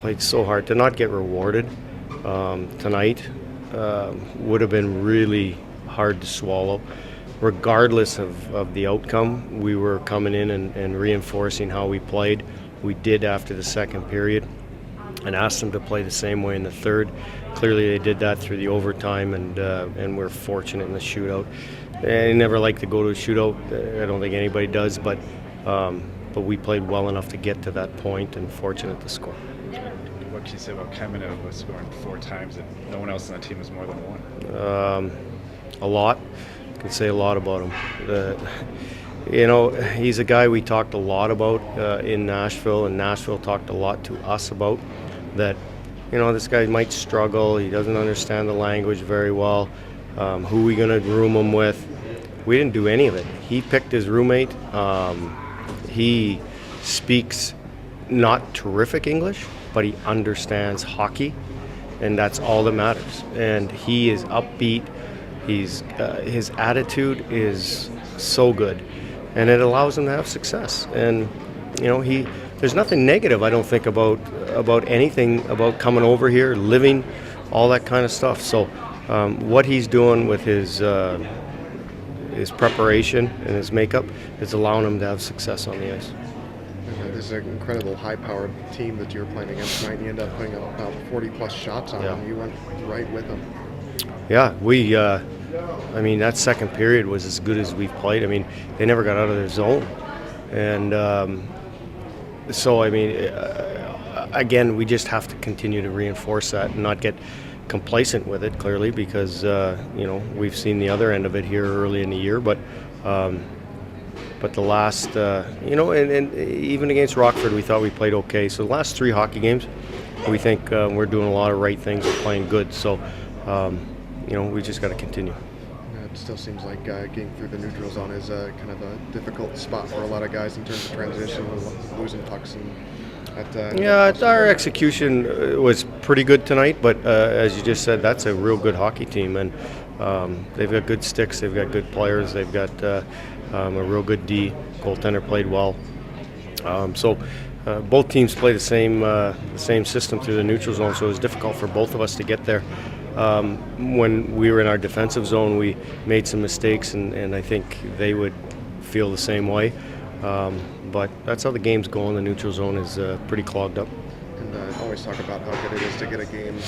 Played so hard to not get rewarded tonight would have been really hard to swallow. Regardless of the outcome, we were coming in and reinforcing how we played. We did after the second period and asked them to play the same way in the third. Clearly they did that through the overtime, and we're fortunate in the shootout. I never like to go to a shootout. I don't think anybody does, but we played well enough to get to that point and fortunate to score. What can you say about Kamenev scoring 4 times and no one else on the team has more than one? A lot. I can say a lot about him. He's a guy we talked a lot about in Nashville, and Nashville talked a lot to us about that. This guy might struggle. He doesn't understand the language very well. Who are we going to room him with? We didn't do any of it. He picked his roommate. He speaks not terrific English, but he understands hockey, and that's all that matters. And he is upbeat. His attitude is so good, and it allows him to have success. And there's nothing negative, I don't think, about anything about coming over here, living, all that kind of stuff. So what he's doing with his preparation and his makeup is allowing him to have success on the ice. This is an incredible high-powered team that you're playing against tonight. You end up putting up about 40-plus shots on them. You went right with them. Yeah, that second period was as good as we've played. They never got out of their zone. And again, we just have to continue to reinforce that and not get complacent with it, clearly, because, we've seen the other end of it here early in the year. But the last, and even against Rockford, we thought we played okay. So the last 3 hockey games, we think we're doing a lot of right things and playing good. So, we just got to continue. It still seems like getting through the neutral zone is kind of a difficult spot for a lot of guys in terms of transition, losing pucks. Our execution was pretty good tonight, but as you just said, that's a real good hockey team, and they've got good sticks, they've got good players, they've got a real good D. Goaltender played well. So both teams play the same system through the neutral zone, so it was difficult for both of us to get there. When we were in our defensive zone, we made some mistakes, and I think they would feel the same way. But that's how the game's going. The neutral zone is pretty clogged up. And I always talk about how good it is to get a game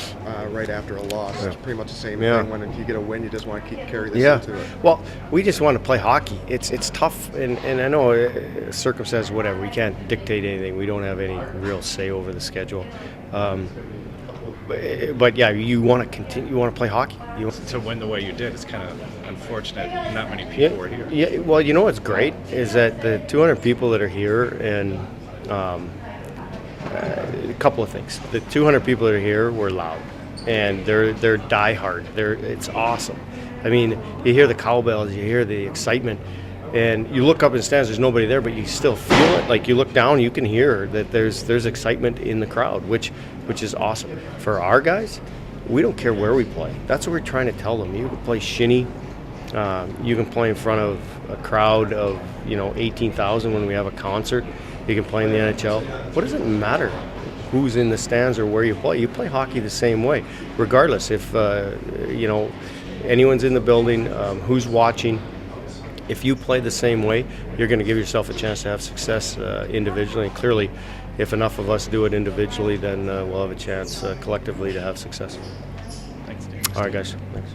right after a loss. It's pretty much the same thing. When if you get a win, you just want to carry this into it. Well, we just want to play hockey. It's tough, and I know circumstances, whatever. We can't dictate anything. We don't have any real say over the schedule. But yeah, you want to continue. You want to play hockey. To win the way you did, it's kind of unfortunate. Not many people were here. Yeah. Well, what's great is that the 200 people that are here, and a couple of things. The 200 people that are here were loud, and they're diehard. It's awesome. You hear the cowbells, you hear the excitement, and you look up in the stands. There's nobody there, but you still feel it. Like you look down, you can hear that there's excitement in the crowd, which is awesome. For our guys, we don't care where we play. That's what we're trying to tell them. You can play shinny. You can play in front of a crowd of 18,000 when we have a concert. You can play in the NHL. What does it matter who's in the stands or where you play? You play hockey the same way, regardless if anyone's in the building, who's watching. If you play the same way, you're going to give yourself a chance to have success individually. And clearly, if enough of us do it individually, then we'll have a chance collectively to have success. Thanks, Dave. All right, guys. Thanks.